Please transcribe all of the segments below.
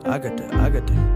I got that.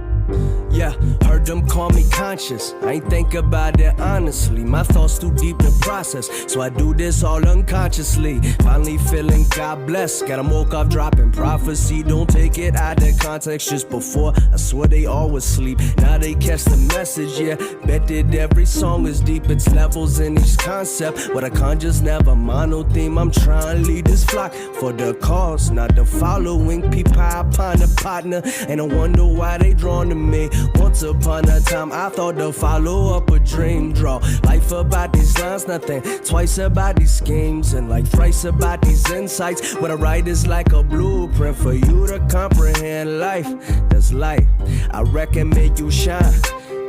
Yeah, heard them call me conscious. I ain't think about it honestly. My thoughts too deep to process, so I do this all unconsciously. Finally feeling God bless. Got 'em woke up dropping prophecy. Don't take it out of context. Just before, I swear they always sleep. Now they catch the message, yeah. Bet that every song is deep. It's levels in each concept. But I can't just never mono theme. I'm trying to lead this flock for the cause, not the following. People upon a partner, and I wonder why they drawn to me. Once upon a time, I thought to follow up a dream. Draw life about these lines, nothing twice about these schemes, and like thrice about these insights. What I write is like a blueprint for you to comprehend life. That's light, I reckon, make you shine.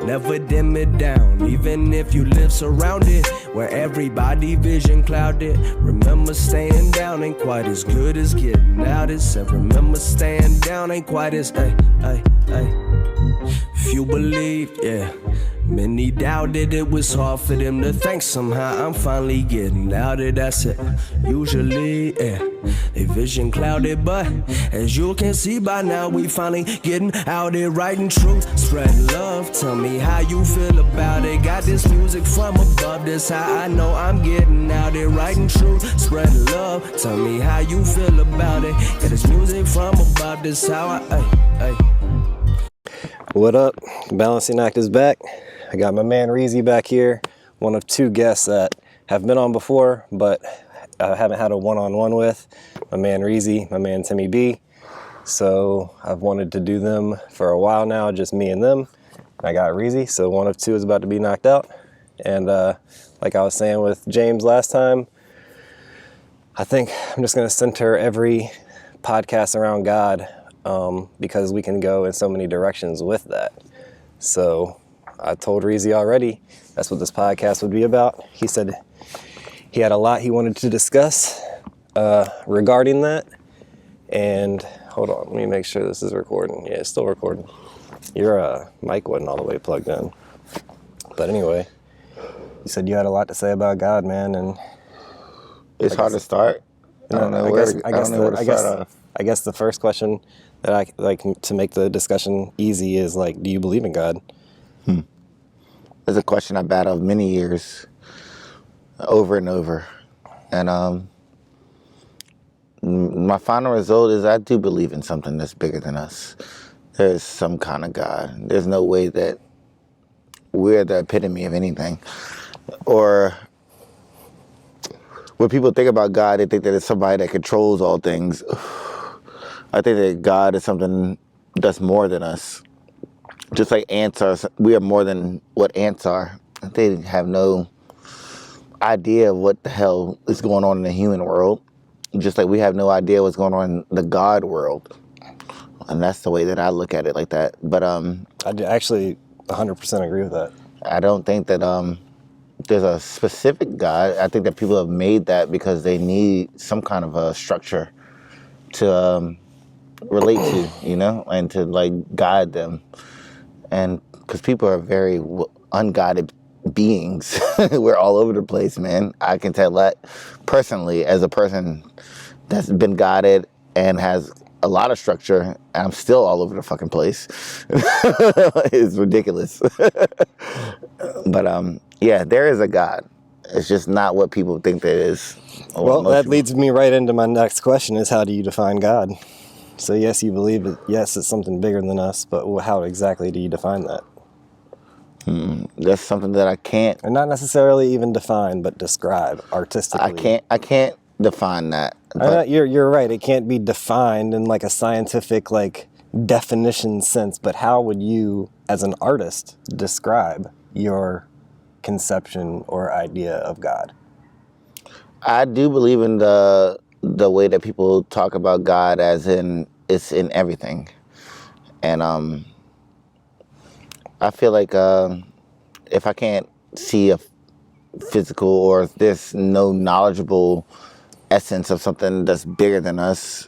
Never dim it down, even if you live surrounded where everybody vision clouded. Remember, staying down ain't quite as good as getting out. It said, remember, staying down ain't quite as, ay. If you believe, yeah. Many doubted it was hard for them to think. Somehow I'm finally getting out of that's it. Usually, yeah, they vision clouded, but as you can see by now, we finally getting out there, writing truth, spreading love. Tell me how you feel about it. Got this music from above, this how I know I'm getting out there, writing truth, spreading love. Tell me how you feel about it. Got this music from above, this how I. What up? Balancing Act is back. I got my man Reezy back here, one of two guests that have been on before, but I haven't had a one-on-one with. My man Reezy, my man Timmy B. So I've wanted to do them for a while now, just me and them. I got Reezy, so one of two is about to be knocked out. And like I was saying with James last time, I think I'm just going to center every podcast around God, because we can go in so many directions with that. So I told Reezy already that's what this podcast would be about. He said he had a lot he wanted to discuss regarding that. And hold on, let me make sure this is recording. Yeah, it's still recording. Your mic wasn't all the way plugged in. But anyway, you said you had a lot to say about God, man, and it's hard to start. I don't know where to start off. I guess the first question that I like to make the discussion easy is like, do you believe in God? It's a question I've battled many years, over and over. And my final result is I do believe in something that's bigger than us. There's some kind of God. There's no way that we're the epitome of anything. Or when people think about God, they think that it's somebody that controls all things. I think that God is something that's more than us. Just like ants are, we are more than what ants are. They have no idea of what the hell is going on in the human world. Just like we have no idea what's going on in the God world. And that's the way that I look at it, like that. But I actually 100% agree with that. I don't think that there's a specific God. I think that people have made that because they need some kind of a structure to relate to, you know, and to like guide them. And because people are very unguided beings. We're all over the place, man. I can tell that personally as a person that's been guided and has a lot of structure, and I'm still all over the fucking place. It's ridiculous. But yeah, there is a God. It's just not what people think there is. Well, that leads me right into my next question is, how do you define God? So yes, you believe it. Yes, it's something bigger than us, but how exactly do you define that? That's something that I can't. Or not necessarily even define, but describe artistically. I can't define that. You're right. It can't be defined in like a scientific like definition sense. But how would you, as an artist, describe your conception or idea of God? I do believe in the way that people talk about God, as in it's in everything. And I feel like if I can't see a physical, or if there's no knowledgeable essence of something that's bigger than us,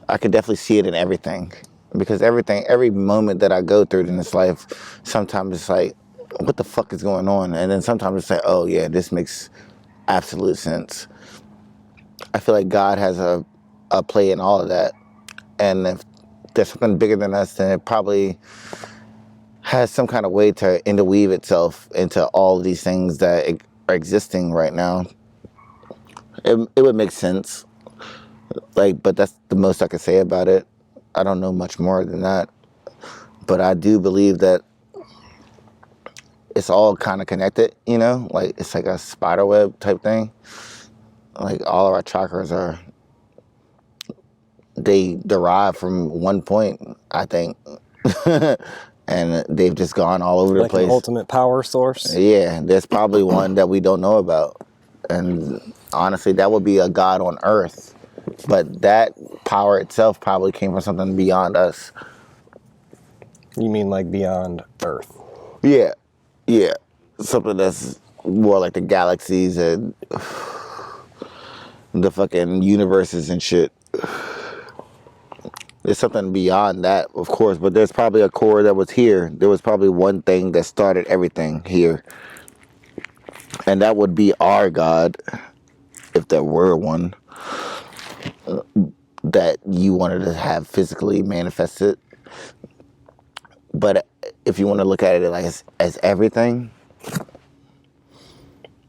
I could definitely see it in everything. Because every moment that I go through in this life, sometimes it's like, what the fuck is going on? And then sometimes it's like, oh yeah, this makes absolute sense. I feel like God has a play in all of that. And if there's something bigger than us, then it probably has some kind of way to interweave itself into all of these things that are existing right now. It would make sense. Like, but that's the most I could say about it. I don't know much more than that. But I do believe that it's all kind of connected, you know? Like, it's like a spider web type thing. Like, all of our chakras they derive from one point, I think. And they've just gone all over the Like place. an ultimate power source? Yeah, there's probably one that we don't know about. And honestly, that would be a God on earth. But that power itself probably came from something beyond us. You mean like beyond Earth? Yeah, yeah. Something that's more like the galaxies and the fucking universes and shit. There's something beyond that, of course, but there's probably a core that was here. There was probably one thing that started everything here. And that would be our God, if there were one, that you wanted to have physically manifested. But if you want to look at it like as everything,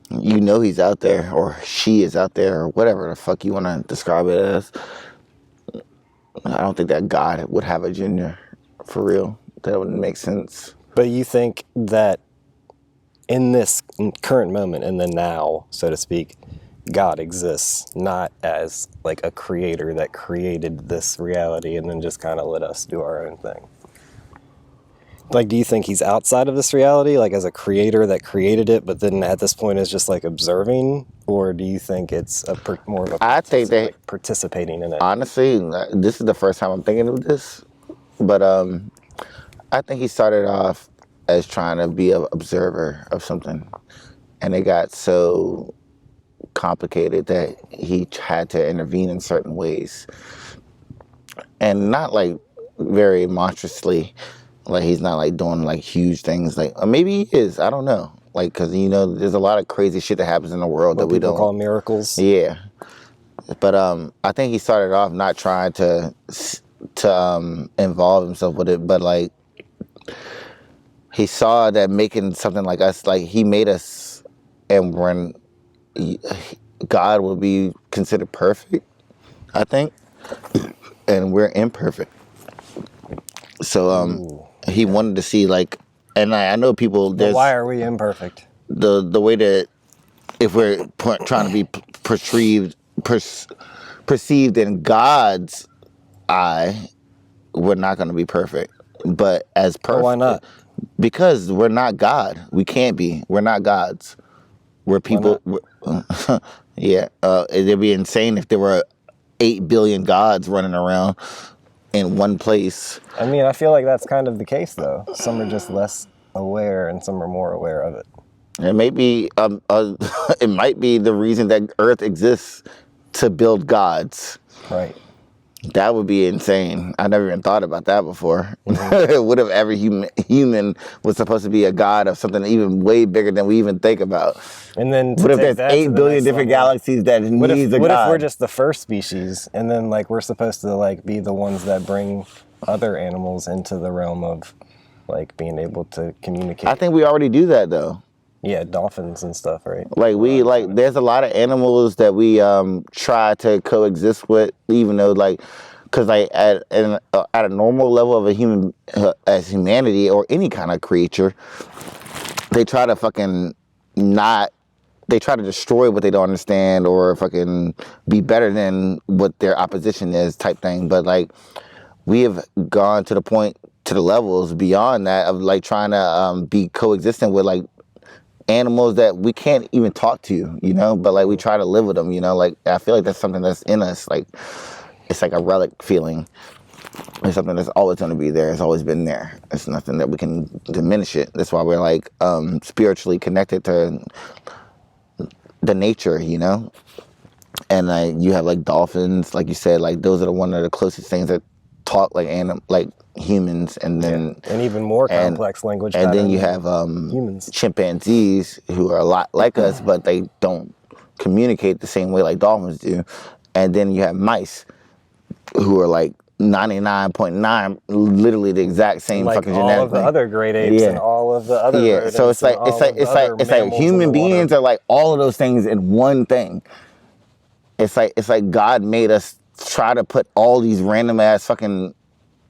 you know he's out there, or she is out there, or whatever the fuck you want to describe it as. I don't think that God would have a gender, for real. That wouldn't make sense. But you think that in this current moment, in the now, so to speak, God exists not as like a creator that created this reality and then just kind of let us do our own thing? Like, do you think he's outside of this reality, like as a creator that created it, but then at this point is just like observing? Or do you think it's more of a I think that like participating in it? Honestly, this is the first time I'm thinking of this, but I think he started off as trying to be an observer of something, and it got so complicated that he had to intervene in certain ways, and not like very monstrously. Like, he's not like doing like huge things, like, or maybe he is, I don't know, like, because you know there's a lot of crazy shit that happens in the world What that we people don't call miracles. Yeah, but I think he started off not trying to involve himself with it, but like he saw that making something like us, like he made us, and when God would be considered perfect, I think, and we're imperfect. So he wanted to see, like, and I know people. But why are we imperfect? The way that if we're trying to be perceived in God's eye, we're not going to be perfect. But as perfect, Well, why not? Because we're not God. We can't be. We're not gods. We're people. Yeah, it'd be insane if there were 8 billion gods running around in one place. I mean, I feel like that's kind of the case, though. Some are just less aware, and some are more aware of it. It may be, it might be the reason that Earth exists, to build gods. Right. That would be insane. I never even thought about that before. What if every human was supposed to be a god of something even way bigger than we even think about? And then what if there's 8 billion different galaxies that needs a god? What if we're just the first species, and then like we're supposed to like be the ones that bring other animals into the realm of like being able to communicate? I think we already do that though. Yeah, dolphins and stuff, right? Like there's a lot of animals that we try to coexist with, even though like, because like at a normal level of a human, as humanity or any kind of creature, they try to fucking they try to destroy what they don't understand, or fucking be better than what their opposition is, type thing. But like, we have gone to the levels beyond that of like trying to be coexistent with like animals that we can't even talk to, you know, but like we try to live with them, you know. Like, I feel like that's something that's in us. Like, it's like a relic feeling. It's something that's always going to be there. It's always been there. It's nothing that we can diminish it. That's why we're like spiritually connected to the nature, you know. And like you have like dolphins, like you said, like those are one of the closest things that talk like humans, and then and even more complex language. And then you have humans, chimpanzees, who are a lot like us, but they don't communicate the same way like dolphins do. And then you have mice, who are like 99.9 literally the exact same Like fucking all genetic of the thing. other great apes and Yeah. all of the other Yeah. rodents So it's and like all of the other it's like mammals in human the water. beings are like all of those things in one thing. It's like God made us try to put all these random ass fucking,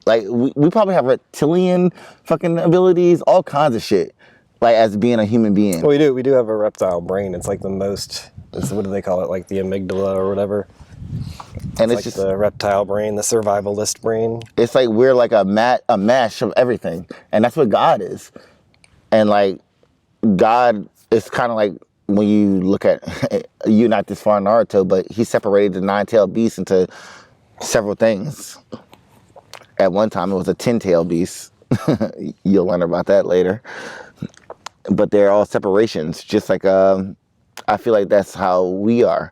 like we probably have reptilian fucking abilities, all kinds of shit, like as being a human being. Well, we do have a reptile brain. It's like the most, what do they call it? Like the amygdala or whatever. And it's like just the reptile brain, the survivalist brain. it's like we're like a mash of everything, and that's what God is. And like God is kind of like when you look at you not this far in Naruto, but he separated the 9-tailed beast into several things. At one time, it was a 10-tailed beast. You'll learn about that later. But they're all separations. Just like I feel like that's how we are.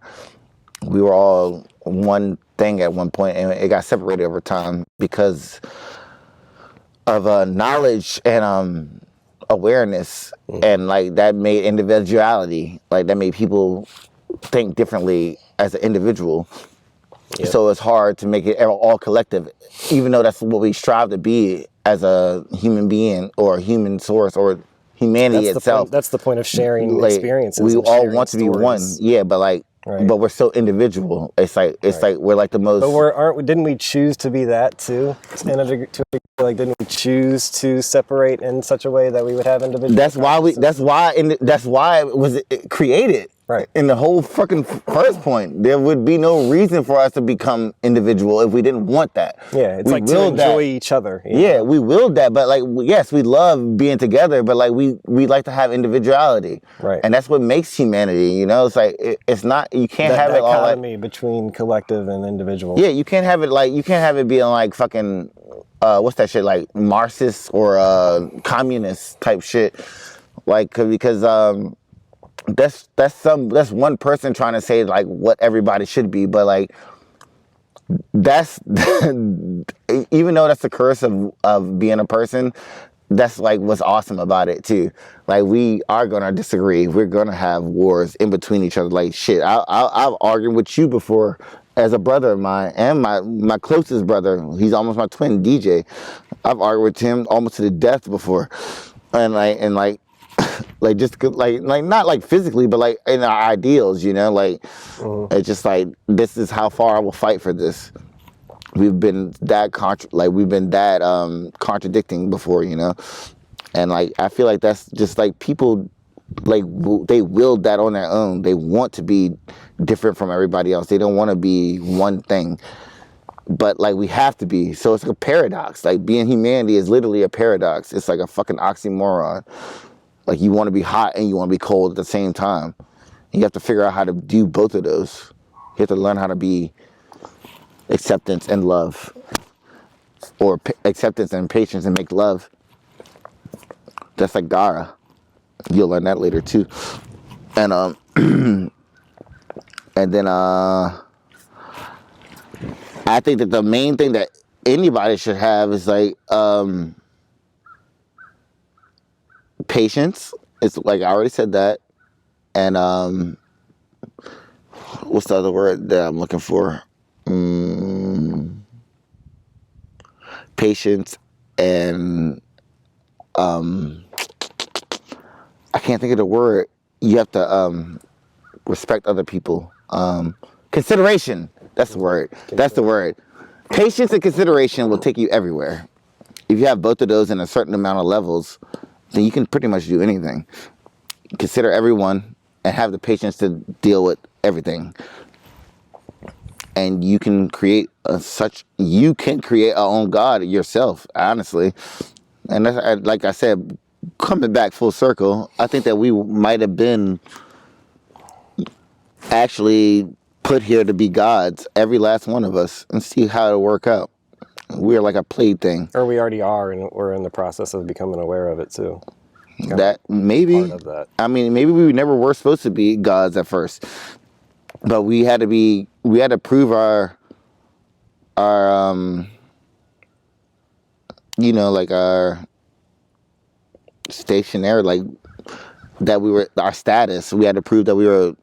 We were all one thing at one point, and it got separated over time because of knowledge and awareness, and like that made individuality. Like that made people think differently as an individual. Yep. So it's hard to make it all collective, even though that's what we strive to be as a human being or a human source or humanity itself. That's the point of sharing Like experiences. we and all sharing want to be one, stories. yeah, but like, Right. but we're so individual. It's like we're like the most. But didn't we choose to be that too? Didn't we choose to separate in such a way that we would have individual? That's why it was created. Right. In the whole fucking first point, there would be no reason for us to become individual if we didn't want that. Yeah, it's we like to enjoy each other. Yeah, we willed that, but like, yes, we love being together, but like we like to have individuality. Right. And that's what makes humanity, you know? It's like, it's not, you can't have it all like. dichotomy between collective and individual. Yeah, you can't have it being like fucking, what's that shit, like Marxist or communist type shit. Like, because that's one person trying to say like what everybody should be, but like that's even though that's the curse of being a person, that's like what's awesome about it too. Like we are gonna disagree, we're gonna have wars in between each other. Like shit, I've argued with you before as a brother of mine, and my closest brother, he's almost my twin, DJ. I've argued with him almost to the death before, and like just like not like physically, but like in our ideals, you know, like it's just like this is how far I will fight for this. We've been that contradicting before, you know, and like I feel like that's just like people like they willed that on their own. They want to be different from everybody else. They don't want to be one thing, but like we have to be. So it's like a paradox. Like being humanity is literally a paradox. It's like a fucking oxymoron. Like you want to be hot and you want to be cold at the same time. You have to figure out how to do both of those. You have to learn how to be acceptance and love, or acceptance and patience and make love. That's like Gara. You'll learn that later too. And and then I think that the main thing that anybody should have is like patience. It's like I already said that. And what's the other word that I'm looking for? Patience and I can't think of the word. You have to respect other people. Consideration. That's the word. That's the word. Patience and consideration will take you everywhere. If you have both of those in a certain amount of levels, then you can pretty much do anything. Consider everyone and have the patience to deal with everything. And you can create you can create our own God yourself, honestly. And that's, like I said, coming back full circle, I think that we might have been actually put here to be gods, every last one of us, and see how it'll work out. We're like a plaything. Or we already are, and we're in the process of becoming aware of it too. That maybe, part of that. I mean, maybe we never were supposed to be gods at first, but we had to prove our you know, like our stationary, like that we were, our status. We had to prove that we were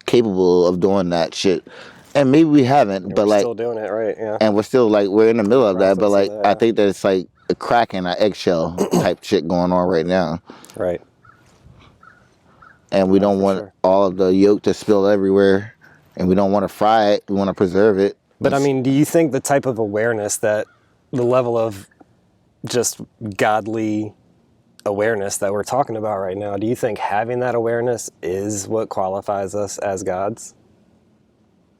capable of doing that shit. And maybe we haven't, but We're like, still doing it, right? Yeah. and we're still like, we're in the middle of that. But like, Process of I that. think that it's like a crack in an eggshell type shit going on right now. Right. And we don't for want sure. all of the yolk to spill everywhere, and we don't want to fry it. We want to preserve it. But I mean, do you think the type of awareness that the level of just godly awareness that we're talking about right now, do you think having that awareness is what qualifies us as gods?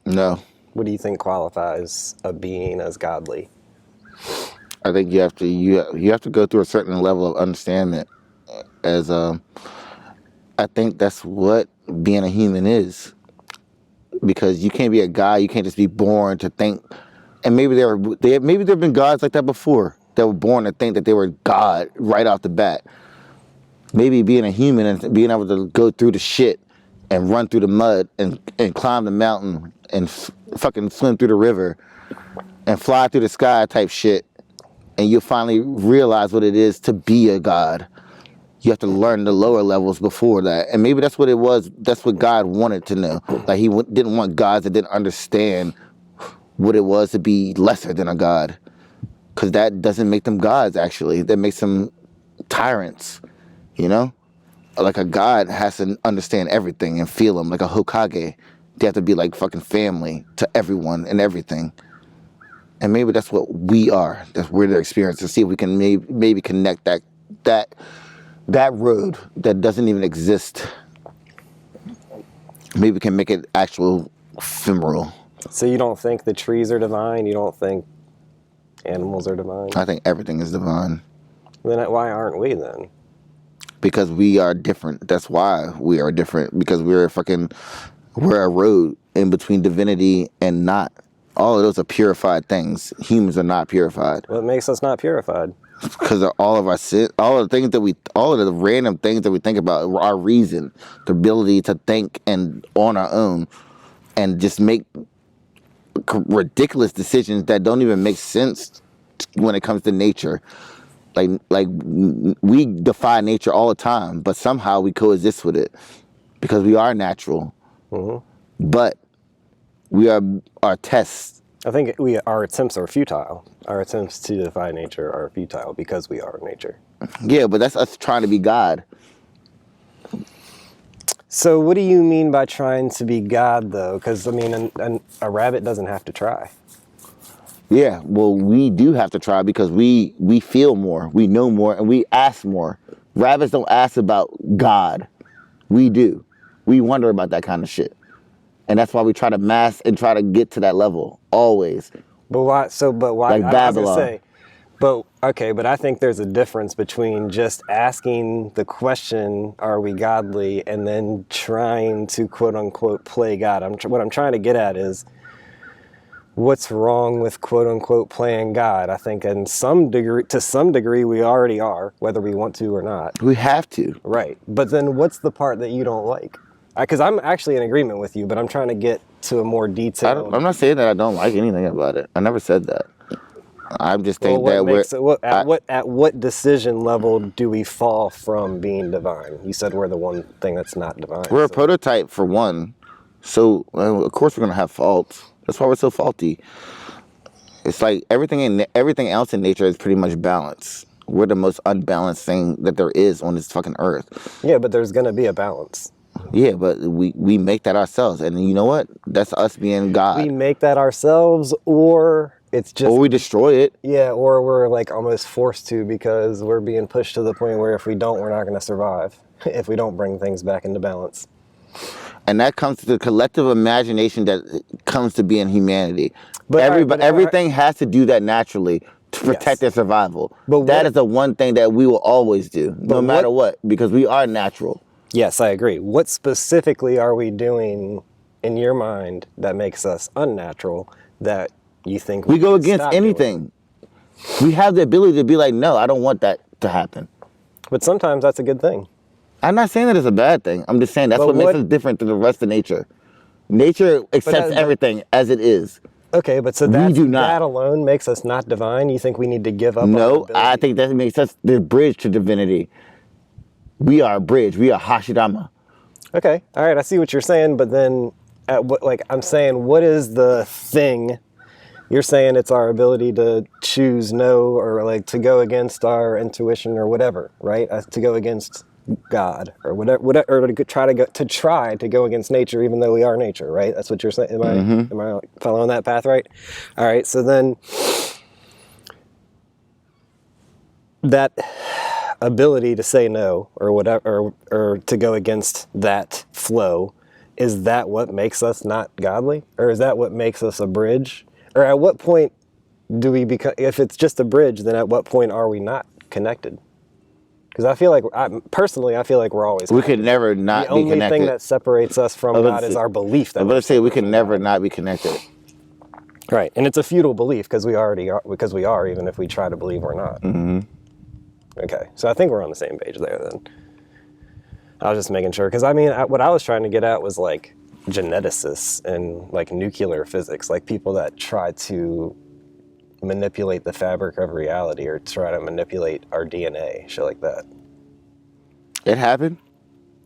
No, What do you think qualifies a being as godly? I think you have to go through a certain level of understanding. As I think that's what being a human is, because you can't be a god. You can't just be born to think. And maybe maybe there have been gods like that before that were born to think that they were God right off the bat. Maybe being a human and being able to go through the shit and run through the mud and climb the mountain and fucking swim through the river and fly through the sky type shit, and you'll finally realize what it is to be a god. You have to learn the lower levels before that. And maybe that's what it was. That's what God wanted to know. Like, he didn't want gods that didn't understand what it was to be lesser than a god. Because that doesn't make them gods, actually. That makes them tyrants, you know? Like, a god has to understand everything and feel them. Like a Hokage. They have to be like fucking family to everyone and everything. And maybe that's what we are. That's we're their experience. To see if we can maybe connect that road that doesn't even exist. Maybe we can make it actual ephemeral. So you don't think the trees are divine? You don't think animals are divine? I think everything is divine. Then why aren't we then? Because we are different. That's why we are different. Because we're a road in between divinity and not. All of those are purified things. Humans are not purified. What makes us not purified? Because of all of our sin, all of the random things that we think about, our reason, the ability to think and on our own, and just make ridiculous decisions that don't even make sense when it comes to nature. Like we defy nature all the time, but somehow we coexist with it because we are natural. Mm-hmm. But we are our tests. I think our attempts are futile. Our attempts to defy nature are futile because we are nature. Yeah, but that's us trying to be God. So what do you mean by trying to be God, though? Because, I mean, a rabbit doesn't have to try. Yeah, well, we do have to try because we feel more, we know more, and we ask more. Rabbits don't ask about God. We do. We wonder about that kind of shit. And that's why we try to mask and try to get to that level, always. But why? Like Babylon. I was gonna say, but I think there's a difference between just asking the question, are we godly, and then trying to quote unquote play God. What I'm trying to get at is, what's wrong with quote unquote playing God? I think to some degree we already are, whether we want to or not. We have to. Right. But then what's the part that you don't like? Because I'm actually in agreement with you, but I'm trying to get to a more detailed... I'm not saying that I don't like anything about it. I never said that. I'm just saying at what decision level do we fall from being divine? You said we're the one thing that's not divine. We're a prototype for one. So, of course we're going to have faults. That's why we're so faulty. It's like everything else in nature is pretty much balanced. We're the most unbalanced thing that there is on this fucking earth. Yeah, but there's going to be a balance. Yeah, but we make that ourselves. And you know what? That's us being God. We make that ourselves, or it's just... Or we destroy it. Yeah, or we're like almost forced to because we're being pushed to the point where if we don't, we're not going to survive. If we don't bring things back into balance. And that comes to the collective imagination that comes to being humanity. But everything has to do that naturally to protect their survival. But that is the one thing that we will always do, no matter what, because we are natural. Yes, I agree. What specifically are we doing in your mind that makes us unnatural that you think we go against anything? We have the ability to be like, no, I don't want that to happen. But sometimes that's a good thing. I'm not saying that it's a bad thing. I'm just saying that's what makes us different than the rest of nature. Nature accepts everything as it is. Okay, but so that alone makes us not divine? You think we need to give up? No, I think that makes us the bridge to divinity. We are a bridge. We are Hashirama. Okay, all right, I see what you're saying, but then I'm saying, what is the thing? You're saying it's our ability to choose no, or like to go against our intuition or whatever, right? To go against God or whatever, or to try to go against nature, even though we are nature, right? That's what you're saying. Am I following that path right? All right. So then that ability to say no or whatever, or to go against that flow, is that what makes us not godly, or is that what makes us a bridge? Or at what point do we become, if it's just a bridge, then at what point are we not connected? Because I feel like, personally, I feel like we're always We connected. could never not The be only connected. thing that separates us from God is our belief that I'm we're going to say we separate can from never God. not be connected. Right, and it's a futile belief because we already are, even if we try to believe we're not. Mm-hmm. Okay, so I think we're on the same page there then. I was just making sure, because I mean, what I was trying to get at was like geneticists and like nuclear physics, like people that try to manipulate the fabric of reality or try to manipulate our DNA, shit like that. It happened.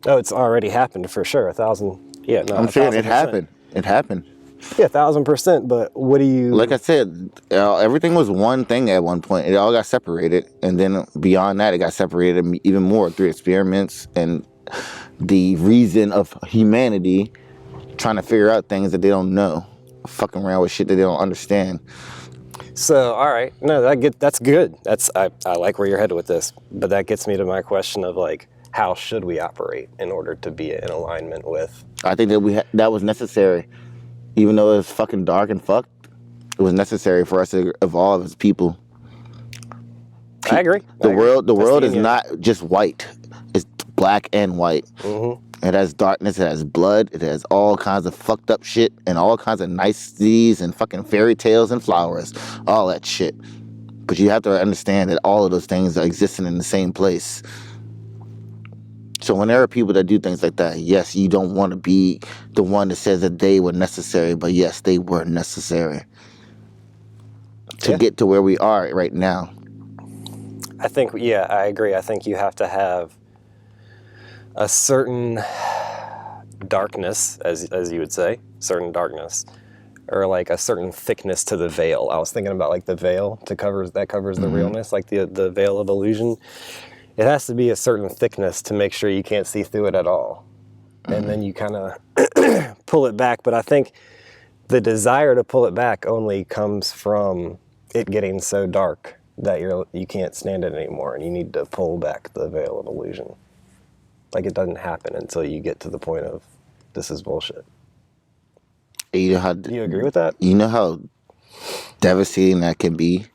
Oh, it's already happened for sure. 1,000. Yeah, no, I'm saying 1,000%. it happened. It happened. Yeah, 1,000%. But what do you? Like I said, everything was one thing at one point. It all got separated, and then beyond that, it got separated even more through experiments and the reason of humanity trying to figure out things that they don't know, fucking around with shit that they don't understand. So, all right, no, that's good. I like where you're headed with this, but that gets me to my question of like, how should we operate in order to be in alignment with? I think that that was necessary, even though it was fucking dark and fucked. It was necessary for us to evolve as people. I agree. The world is union. not just white; it's black and white. Mm-hmm. It has darkness, it has blood, it has all kinds of fucked up shit and all kinds of niceties and fucking fairy tales and flowers, all that shit. But you have to understand that all of those things are existing in the same place. So when there are people that do things like that, yes, you don't want to be the one that says that they were necessary, but yes, they were necessary to get to where we are right now. I think, yeah, I agree. I think you have to have a certain darkness, as you would say, certain darkness, or like a certain thickness to the veil. I was thinking about like the veil that covers the realness, like the veil of illusion. It has to be a certain thickness to make sure you can't see through it at all. And then you kind of pull it back. But I think the desire to pull it back only comes from it getting so dark that you can't stand it anymore, and you need to pull back the veil of illusion. Like, it doesn't happen until you get to the point of, this is bullshit. You know how, do you agree with that? You know how devastating that can be?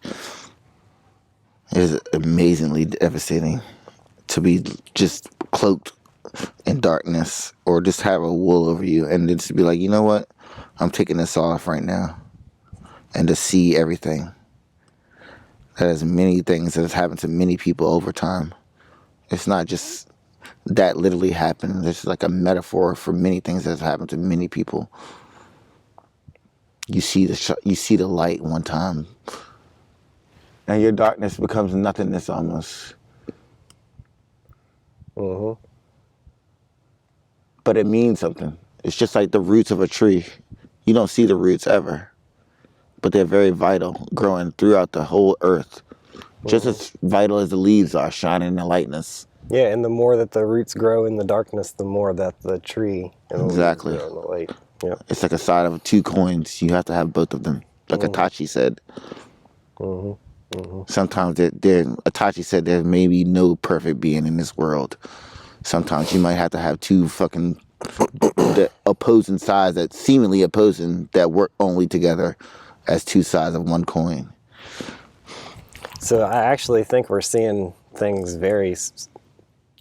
It is amazingly devastating to be just cloaked in darkness, or just have a wool over you, and then just be like, you know what? I'm taking this off right now, and to see everything. That is many things that has happened to many people over time. It's not just that literally happened. It's like a metaphor for many things that have happened to many people. You see the light one time, and your darkness becomes nothingness almost. Mm-hmm. But it means something. It's just like the roots of a tree. You don't see the roots ever, but they're very vital, growing throughout the whole earth. Just as vital as the leaves are, shining in the lightness. Yeah, and the more that the roots grow in the darkness, the more that the tree and the leaves grow in the light. Yeah. It's like a side of two coins. You have to have both of them. Like Itachi said. Sometimes Itachi said there may be no perfect being in this world. Sometimes you might have to have two fucking the opposing sides that seemingly opposing that work only together as two sides of one coin. So I actually think we're seeing things very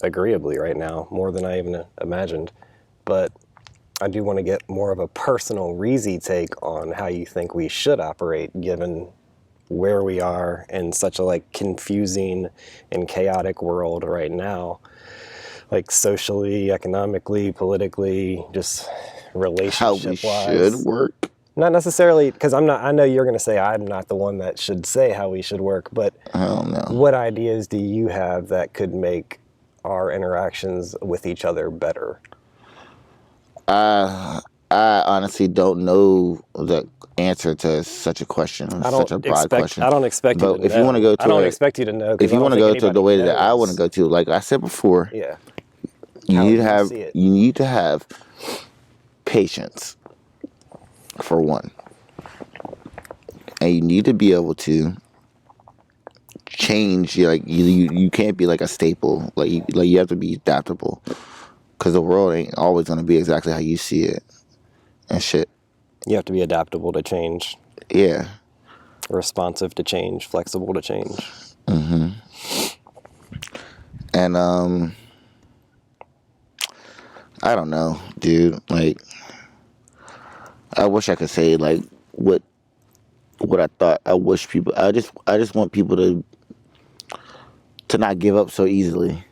agreeably right now, more than I even imagined. But I do want to get more of a personal Reezy take on how you think we should operate, given where we are in such a like confusing and chaotic world right now, like socially, economically, politically, just relationship-wise. How we should work. Not necessarily, because I know you're going to say I'm not the one that should say how we should work, but I don't know. What ideas do you have that could make our interactions with each other better? I honestly don't know the answer to such a question, such a broad question. I don't expect you But to if know. you want to go I don't to expect you to know if because I you don't want to think go to the anybody way that I want to knows. go to, like I said before, Yeah. you How need to you have see it. you need to have patience for one, and you need to be able to change. You can't be like a staple. You have to be adaptable because the world ain't always gonna be exactly how you see it and shit. You have to be adaptable to change, Yeah. responsive to change, flexible to change. And I don't know, dude. Like, I wish I could say like what I thought. I wish people. I just want people to not give up so easily.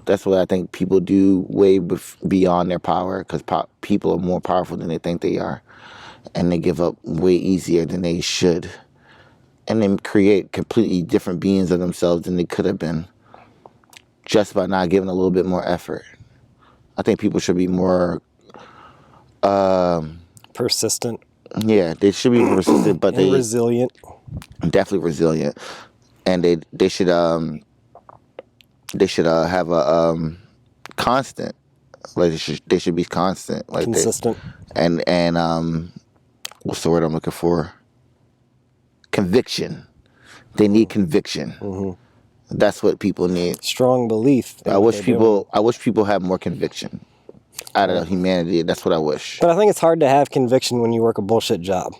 That's what I think people do way beyond their power because people are more powerful than they think they are, and they give up way easier than they should, and they create completely different beings of themselves than they could have been just by not giving a little bit more effort. I think people should be more. Persistent Yeah, they should be persistent, but and resilient. definitely resilient, and they should have a constant. Like they should be constant, like that. Consistent. And what's the word I'm looking for? Conviction. They need conviction. That's what people need. Strong belief in I what wish they're doing. people have more conviction out of humanity. That's what I wish. But I think it's hard to have conviction when you work a bullshit job.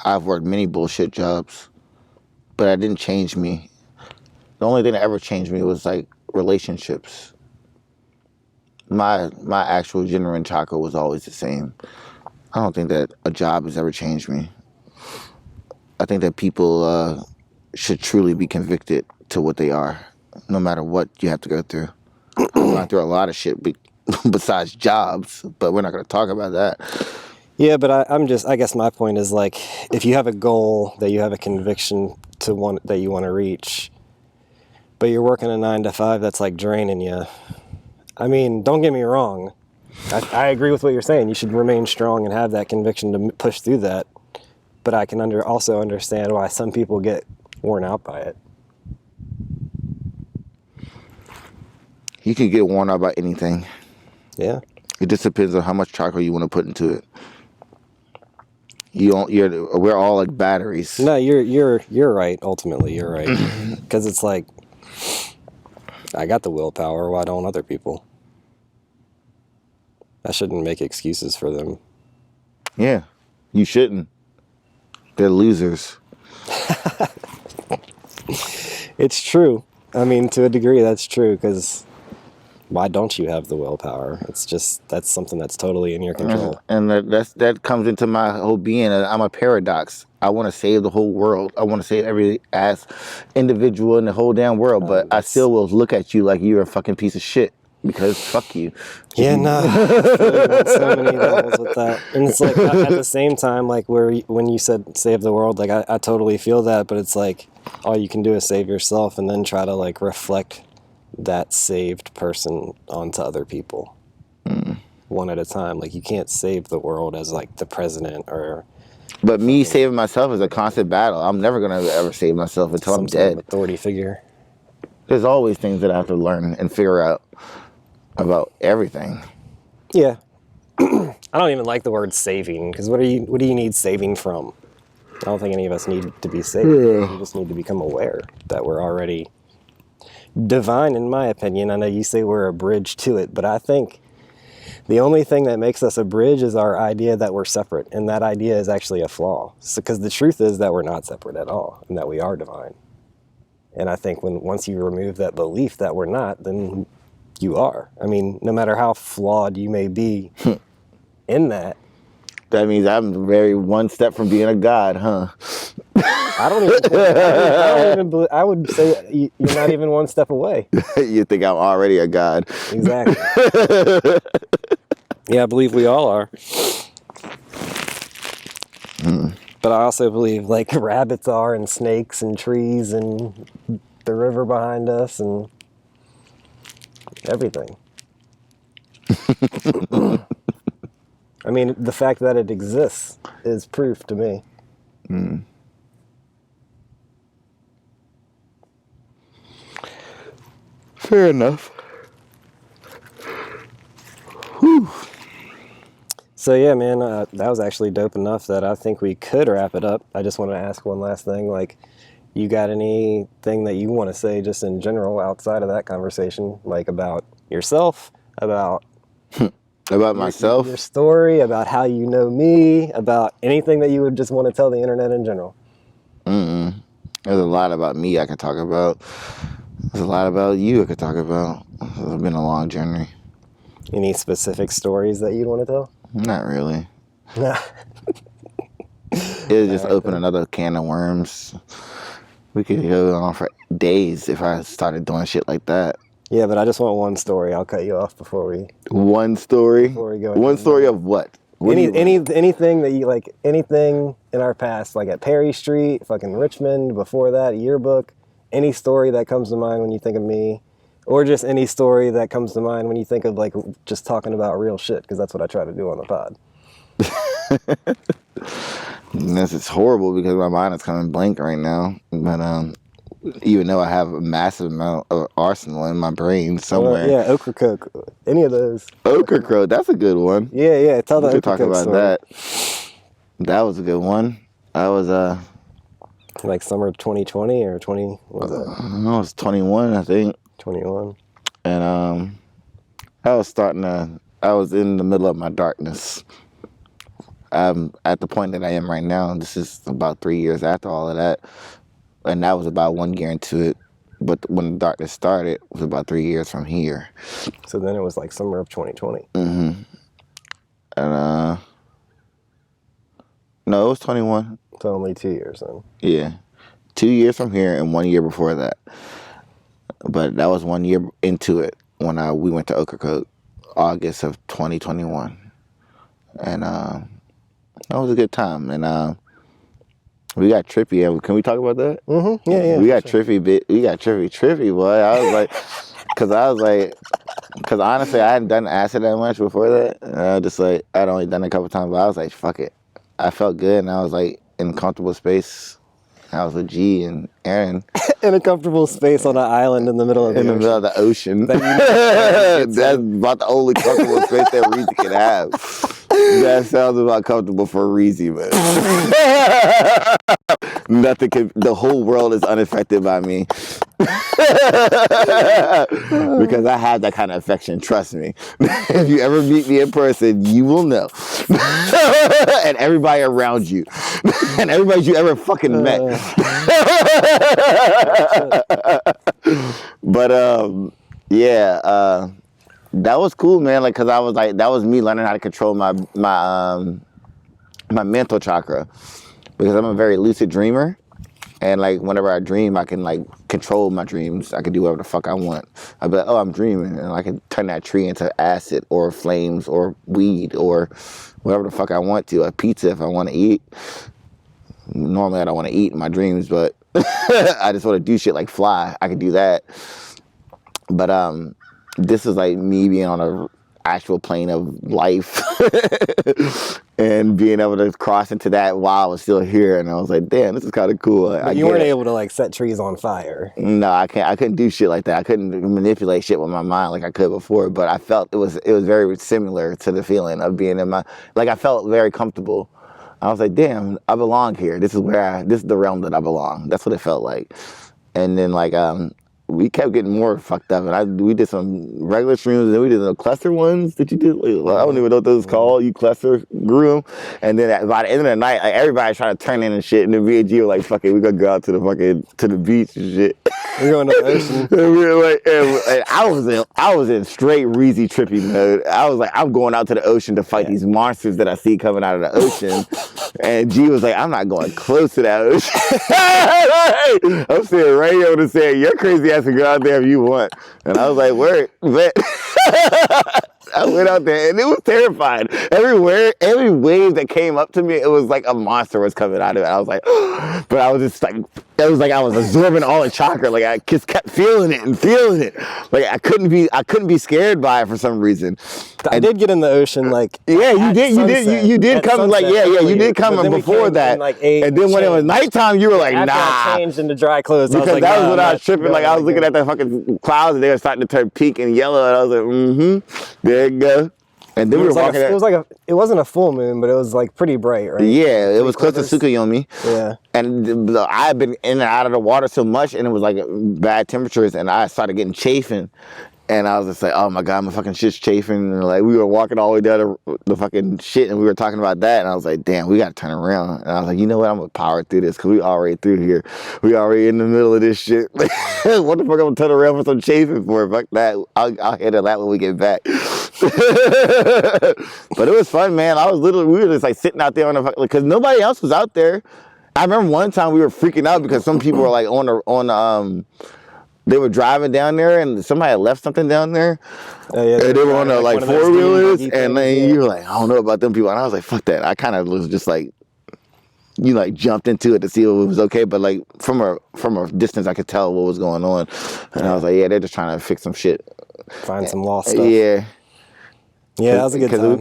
I've worked many bullshit jobs, but that didn't change me. The only thing that ever changed me was like relationships. My actual genuine chakra was always the same. I don't think that a job has ever changed me. I think that people should truly be convicted to what they are, no matter what you have to go through. I've gone through a lot of shit besides jobs, but we're not going to talk about that. Yeah, but I guess my point is like, if you have a goal that you have a conviction that you want to reach, but you're working a 9-to-5 that's like draining you. I mean, don't get me wrong. I agree with what you're saying. You should remain strong and have that conviction to push through that. But I can also understand why some people get worn out by it. You can get worn out by anything. Yeah. It just depends on how much chakra you want to put into it. We're all like batteries. No, you're right. Ultimately, you're right. Because it's like, I got the willpower. Why don't other people? I shouldn't make excuses for them. Yeah, you shouldn't. They're losers. It's true. I mean, to a degree, that's true. Because why don't you have the willpower? That's something that's totally in your control. And that comes into my whole being. I'm a paradox. I want to save the whole world. I want to save every ass individual in the whole damn world. But I still will look at you like you're a fucking piece of shit because fuck you. Yeah, no. I feel you on so many levels with that. And it's like, at the same time, like when you said save the world, like I totally feel that. But it's like, all you can do is save yourself and then try to like reflect that saved person onto other people one at a time. Like, you can't save the world as like the president or. But me saving myself is a constant battle. I'm never gonna ever save myself until I'm Some sort of dead. authority figure. There's always things that I have to learn and figure out about everything. Yeah. I don't even like the word saving, because what do you need saving from? I don't think any of us need to be saved. Yeah. We just need to become aware that we're already divine, in my opinion. I know you say we're a bridge to it, but I think the only thing that makes us a bridge is our idea that we're separate, and that idea is actually a flaw. Because the truth is that we're not separate at all, and that we are divine. And I think once you remove that belief that we're not, then you are. I mean, no matter how flawed you may be in that. That means I'm very one step from being a god, huh? I would say you're not even one step away. You think I'm already a god. Exactly. Yeah, I believe we all are. But I also believe like rabbits are, and snakes and trees and the river behind us and everything. I mean, the fact that it exists is proof to me. Fair enough. So yeah, man, that was actually dope enough that I think we could wrap it up. I just want to ask one last thing. Like, you got anything that you want to say just in general outside of that conversation, like about yourself, about myself? your story, about how you know me, about anything that you would just want to tell the internet in general? There's a lot about me I could talk about. There's a lot about you I could talk about. It's been a long journey. Any specific stories that you'd want to tell? Not really. It'll just open another can of worms. We could go on for days if I started doing shit like that. Yeah, but I just want one story. I'll cut you off before we... One story? Before we go one story of what? Anything that you like, anything in our past, like at Perry Street, fucking Richmond, before that, yearbook, any story that comes to mind when you think of me, or just any story that comes to mind when you think of like just talking about real shit, because that's what I try to do on the pod. This is horrible because my mind is coming blank right now. But even though I have a massive amount of arsenal in my brain somewhere. Yeah, Ocracoke, any of those. Ocracoke, that's a good one. Yeah, tell the We could talk Ocracoke about story. that. That was a good one. I was like summer 2020 or 20, what was that? I was 21, I think. 21. And I was in the middle of my darkness. At the point that I am right now, this is about 3 years after all of that. And that was about 1 year into it. But when the darkness started, it was about 3 years from here. So then it was like summer of 2020. Mm-hmm. And no, it was 21. So only 2 years then. Yeah. 2 years from here and 1 year before that. But that was 1 year into it when we went to Ocracoke, August of 2021. And that was a good time. And we got trippy. Can we talk about that? Mm-hmm. Yeah. We got trippy, boy. I was like, because honestly, I hadn't done acid that much before that. And I was just like, I'd only done it a couple times, but I was like, fuck it. I felt good, and I was like in comfortable space. I was with G and Aaron. In a comfortable space on an island in the middle of the ocean. In the middle of the ocean. That's about the only comfortable space that Reezy can have. That sounds about comfortable for Reezy, man. The whole world is unaffected by me. Because I have that kind of affection, trust me. If you ever meet me in person, you will know. And everybody around you. And everybody you ever fucking met. But that was cool, man. Like, cause I was like, that was me learning how to control my mental chakra, because I'm a very lucid dreamer, and like whenever I dream, I can like control my dreams. I can do whatever the fuck I want. I'd be like, oh, I'm dreaming, and I can turn that tree into acid or flames or weed or whatever the fuck I want to. A pizza if I want to eat. Normally I don't want to eat in my dreams, but I just want to do shit like fly. I can do that. But this is like me being on a actual plane of life and being able to cross into that while I was still here. And I was like, damn, this is kind of cool. But you weren't able to like set trees on fire. No, I couldn't do shit like that. I couldn't manipulate shit with my mind like I could before, but I felt it was very similar to the feeling of being in I felt very comfortable. I was like, damn, I belong here. This is the realm that I belong. That's what it felt like. And then we kept getting more fucked up, and we did some regular shrooms, and then we did the cluster ones that you did. I don't even know what those called. You cluster grew them, and then by the end of the night, like, everybody trying to turn in and shit, and then me and G were like, "Fuck it, we gonna go out to the beach and shit." We're going to the ocean. And we were like, and I was in straight Reezy trippy mode. I was like, I'm going out to the ocean to fight these monsters that I see coming out of the ocean. And G was like, I'm not going close to that ocean. I'm sitting right here to say, you're crazy ass to go out there if you want. And I was like, word, but I went out there and it was terrifying. Every wave that came up to me, it was like a monster was coming out of it. I was like, but I was just like, it was like I was absorbing all the chakra. Like I just kept feeling it. Like I couldn't be scared by it for some reason. I did get in the ocean like yeah, you did at come like sunset you earlier, did come but then we before came that, and, like, ate and then when it was changed. nighttime, you were like, After I nah. changed into dry clothes, I was Because like, that was nah, when I'm I not was tripping. doing Like it I was looking again. at the fucking clouds, and they were starting to turn pink and yellow, and I was like, there you go. And then we were walking. It wasn't a full moon, but it was like pretty bright, right? Yeah, it Like was close to 3/4. Tsukuyomi. Yeah. And I had been in and out of the water so much, and it was like bad temperatures, and I started getting chafing. And I was just like, oh my God, my fucking shit's chafing. And like, we were walking all the way down the fucking shit, and we were talking about that. And I was like, damn, we got to turn around. And I was like, you know what? I'm going to power through this because we already through here. We already in the middle of this shit. What the fuck I'm going to turn around for some chafing for? Fuck that. I'll handle that when we get back. But it was fun, man. We were just like sitting out there on the fucking, because nobody else was out there. I remember one time we were freaking out because some people were like they were driving down there and somebody had left something down there. Oh, yeah, and they were on like 4-wheelers. And then you were like, I don't know about them people. And I was like, fuck that. I kind of was just like, jumped into it to see if it was okay. But like from a distance, I could tell what was going on. And I was like, yeah, they're just trying to fix some shit. Find some lost stuff. Yeah. Yeah, that was a good time.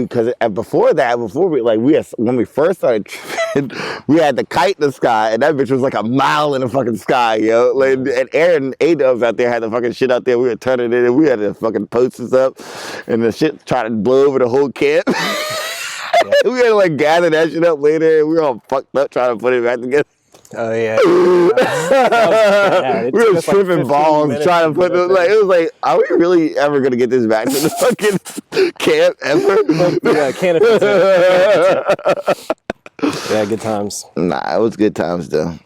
Because before when we first started tripping, we had the kite in the sky, and that bitch was like a mile in the fucking sky, yo. Like, and Aaron A-Dubs out there had the fucking shit out there. We were turning it in. We had the fucking posters up, and the shit tried to blow over the whole camp. Yeah. We had to like gather that shit up later, and we were all fucked up trying to put it back together. Oh yeah, we were tripping balls trying to put it. Like it was like, are we really ever gonna get this back to the fucking camp ever? Yeah, yeah, good times. Nah, it was good times though.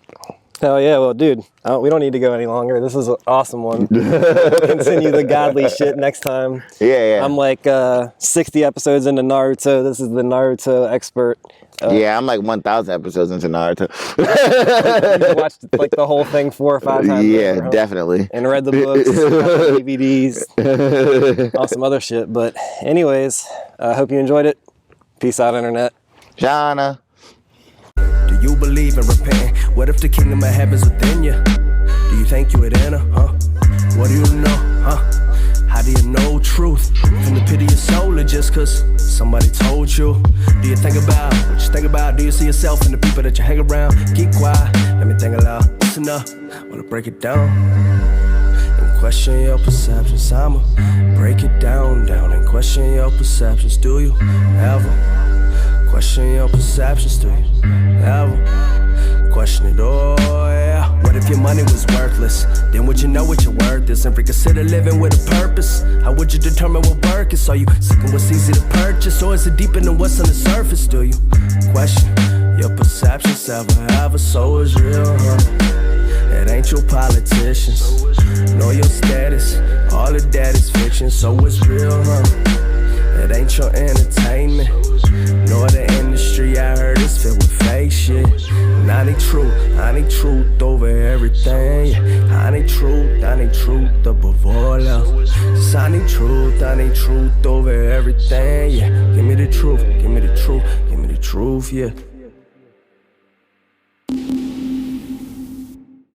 Hell yeah, well, dude, we don't need to go any longer. This is an awesome one. We'll continue the godly shit next time. Yeah. I'm like 60 episodes into Naruto. This is the Naruto expert. Yeah, I'm like 1,000 episodes into Naruto. You watched like the whole thing 4 or 5 times. Yeah, over, huh? definitely. And read the books, got the DVDs, all some other shit. But anyways, I hope you enjoyed it. Peace out, internet. Jana. Do you believe in repenting? What if the kingdom of heaven's within you? Do you think you would enter, huh? What do you know, huh? How do you know truth from the pit of your soul or just cause somebody told you? Do you think about what you think about? Do you see yourself in the people that you hang around? Keep quiet, let me think aloud. Listen up, wanna break it down and question your perceptions. I'ma break it down and question your perceptions. Do you ever question your perceptions? Do you ever question it all? Yeah. What if your money was worthless? Then would you know what your worth is and reconsider living with a purpose? How would you determine what work is? Are you seeking what's easy to purchase, or is it deeper than what's on the surface? Do you question your perceptions? Ever so is real, huh? It ain't your politicians, nor your status. All of that is fiction, so it's real, huh? It ain't your entertainment, nor the industry. I heard it's filled with fake shit. And I need truth over everything. Yeah. I need truth above all else. Just I need truth over everything. Yeah, give me the truth, give me the truth, give me the truth, yeah.